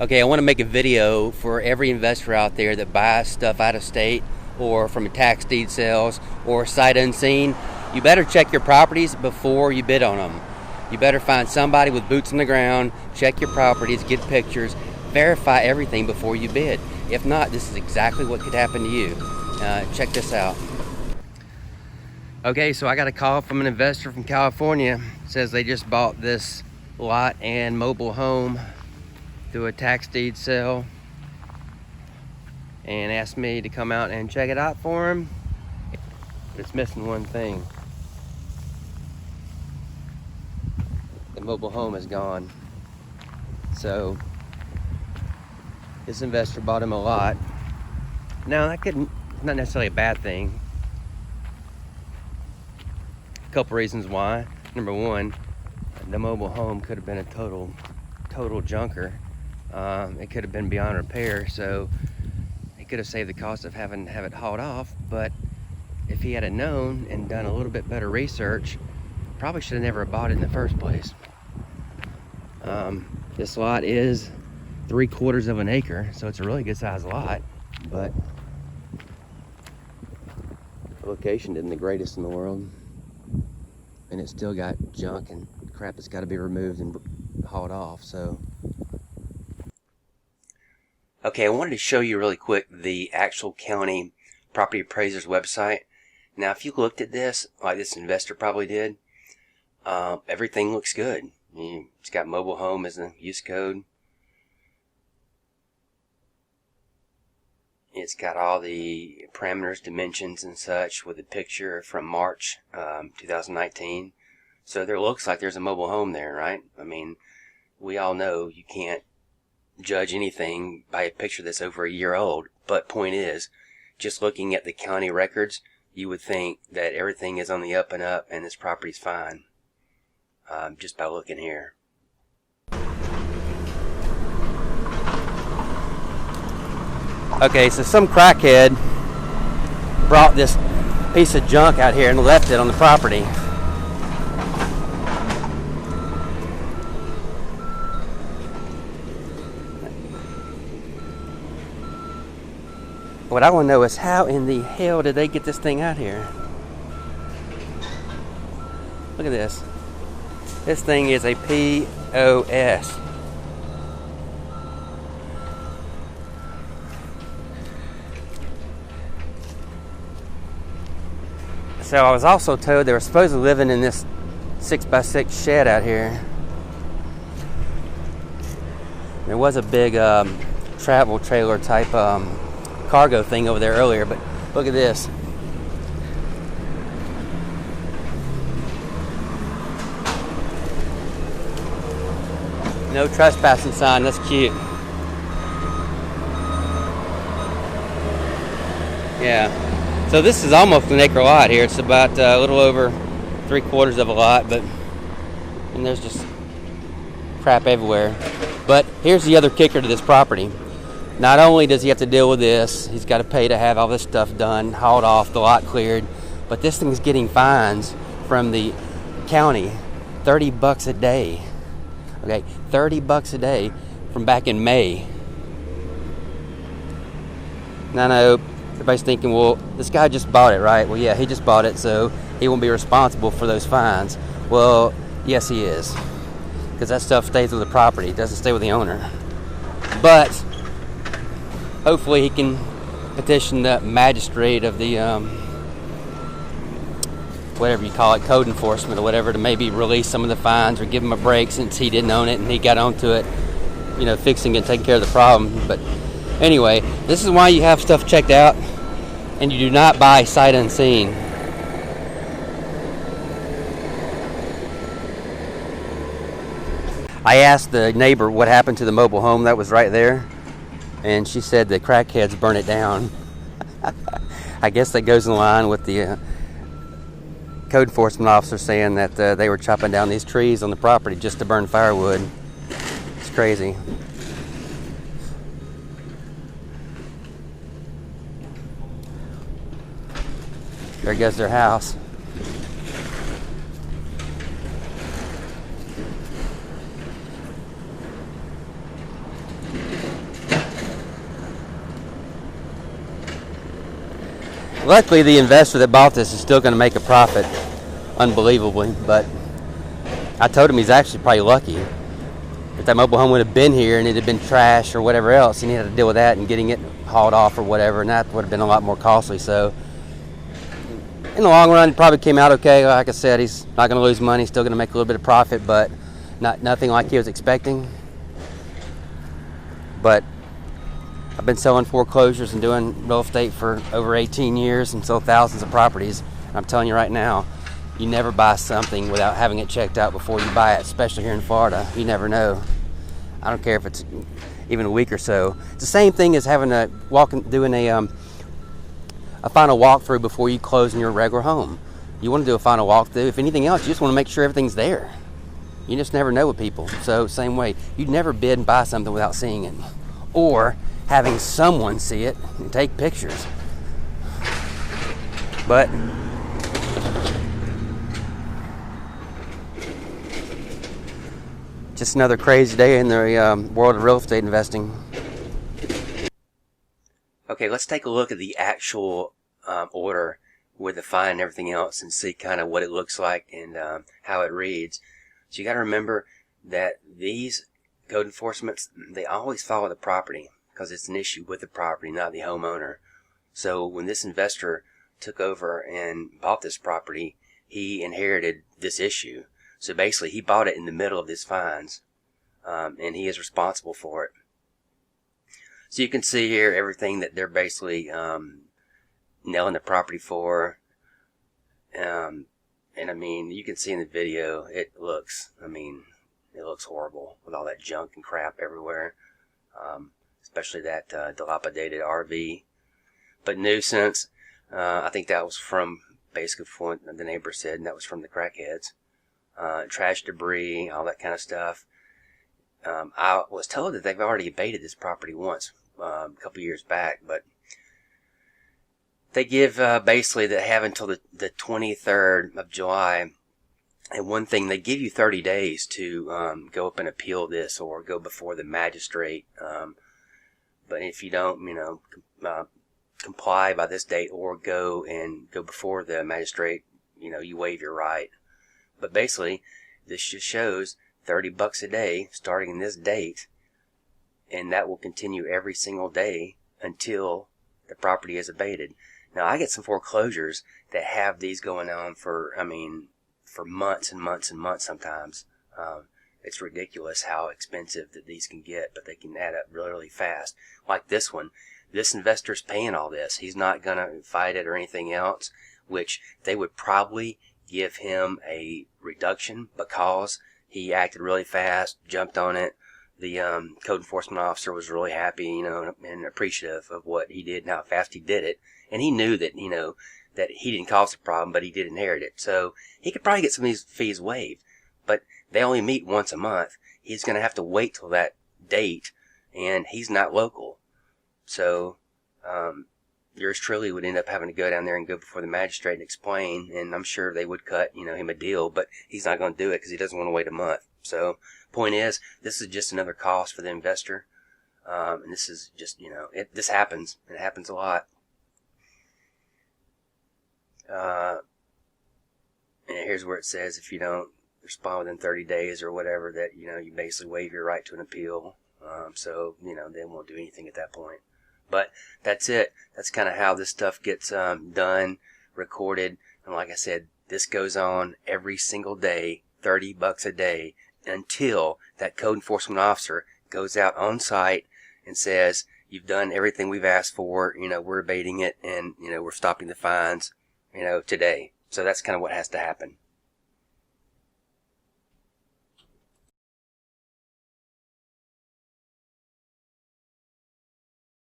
Okay, I want to make a video for every investor out there that buys stuff out of state or from tax deed sales or sight unseen. You better check your properties before you bid on them. You better find somebody with boots on the ground, check your properties, get pictures, verify everything before you bid. If not, this is exactly what could happen to you. Check this out. Okay, so I got a call from an investor from California. It says they just bought this lot and mobile home through a tax deed sale and asked me to come out and check it out for him. It's missing one thing. The mobile home is gone. So this investor bought him a lot. Now that could not necessarily a bad thing. A couple reasons why. Number one, the mobile home could have been a total junker. It could have been beyond repair, so he could have saved the cost of having to have it hauled off. But if he had known and done a little bit better research, probably should have never bought it in the first place. This lot is 3/4 of an acre, so it's a really good sized lot, but the location isn't the greatest in the world, and it's still got junk and crap that's got to be removed and hauled off. So okay, I wanted to show you really quick the actual county property appraiser's website. Now, if you looked at this, like this investor probably did, everything looks good. It's got mobile home as a use code. It's got all the parameters, dimensions, and such with a picture from March 2019. So there looks like there's a mobile home there, right? I mean, we all know you can't judge anything by a picture that's over a year old, but point is, just looking at the county records, you would think that everything is on the up and up and this property's fine, just by looking here. Okay, so some crackhead brought this piece of junk out here and left it on the property. What I want to know is how in the hell did they get this thing out here? Look at this. This thing is a POS. So I was also told they were supposedly living in this 6x6 shed out here. There was a big travel trailer type cargo thing over there earlier, but look at this. No trespassing sign. That's cute. Yeah. So this is almost an acre lot here. It's about a little over 3/4 of a lot, but and there's just crap everywhere. But here's the other kicker to this property. Not only does he have to deal with this, he's got to pay to have all this stuff done, hauled off, the lot cleared, but this thing's getting fines from the county, $30 a day. Okay, $30 a day from back in May. Now I know everybody's thinking, well, this guy just bought it, right? Well, yeah, he just bought it, so he won't be responsible for those fines. Well, yes, he is, because that stuff stays with the property. It doesn't stay with the owner. But hopefully he can petition the magistrate of the, whatever you call it, code enforcement or whatever, to maybe release some of the fines or give him a break since he didn't own it and he got onto it, you know, fixing and taking care of the problem. But anyway, this is why you have stuff checked out and you do not buy sight unseen. I asked the neighbor what happened to the mobile home that was right there, and she said the crackheads burn it down. I guess that goes in line with the code enforcement officer saying that they were chopping down these trees on the property just to burn firewood. It's crazy. There goes their house. Luckily, the investor that bought this is still going to make a profit, unbelievably. But I told him he's actually probably lucky. If that mobile home would have been here and it had been trash or whatever else, and he had to deal with that and getting it hauled off or whatever, and that would have been a lot more costly. So in the long run, it probably came out okay. Like I said, he's not going to lose money, still going to make a little bit of profit, but nothing like he was expecting. But I've been selling foreclosures and doing real estate for over 18 years and sold thousands of properties. I'm telling you right now, you never buy something without having it checked out before you buy it, especially here in Florida. You never know. I don't care if it's even a week or so. It's the same thing as having a doing a final walkthrough before you close in your regular home. You want to do a final walkthrough. If anything else, you just want to make sure everything's there. You just never know with people. So same way, you'd never bid and buy something without seeing it, or having someone see it and take pictures. But just another crazy day in the world of real estate investing. Okay, let's take a look at the actual order with the fine and everything else and see kind of what it looks like and how it reads. So you got to remember that these code enforcements, they always follow the property because it's an issue with the property, not the homeowner. So when this investor took over and bought this property, he inherited this issue. So basically, he bought it in the middle of these fines, and he is responsible for it. So you can see here everything that they're basically nailing the property for. And I mean, you can see in the video, it looks horrible with all that junk and crap everywhere. Especially that dilapidated RV. But nuisance, I think that was from basically what the neighbor said, and that was from the crackheads. Trash debris, all that kind of stuff. I was told that they've already abated this property once, a couple years back, but they give basically they have until the 23rd of July. And one thing, they give you 30 days to go up and appeal this or go before the magistrate. But if you don't, comply by this date or go before the magistrate, you waive your right. But basically, this just shows $30 a day starting this date, and that will continue every single day until the property is abated. Now, I get some foreclosures that have these going on for months and months and months sometimes. It's ridiculous how expensive that these can get, but they can add up really, really fast. Like this one, this investor's paying all this. He's not going to fight it or anything else, which they would probably give him a reduction because he acted really fast, jumped on it. The code enforcement officer was really happy, and appreciative of what he did and how fast he did it. And he knew that, that he didn't cause the problem, but he did inherit it. So he could probably get some of these fees waived. But they only meet once a month. He's going to have to wait till that date, and he's not local. So yours truly would end up having to go down there and go before the magistrate and explain, and I'm sure they would cut him a deal, but he's not going to do it because he doesn't want to wait a month. So point is, this is just another cost for the investor, and this is just, this happens. It happens a lot. And here's where it says if you don't respond within 30 days or whatever, that you basically waive your right to an appeal. So they won't do anything at that point. But that's it. That's kind of how this stuff gets done, recorded, and like I said, this goes on every single day, $30 a day, until that code enforcement officer goes out on site and says, "You've done everything we've asked for. We're abating it, and we're stopping the fines. Today." So that's kind of what has to happen.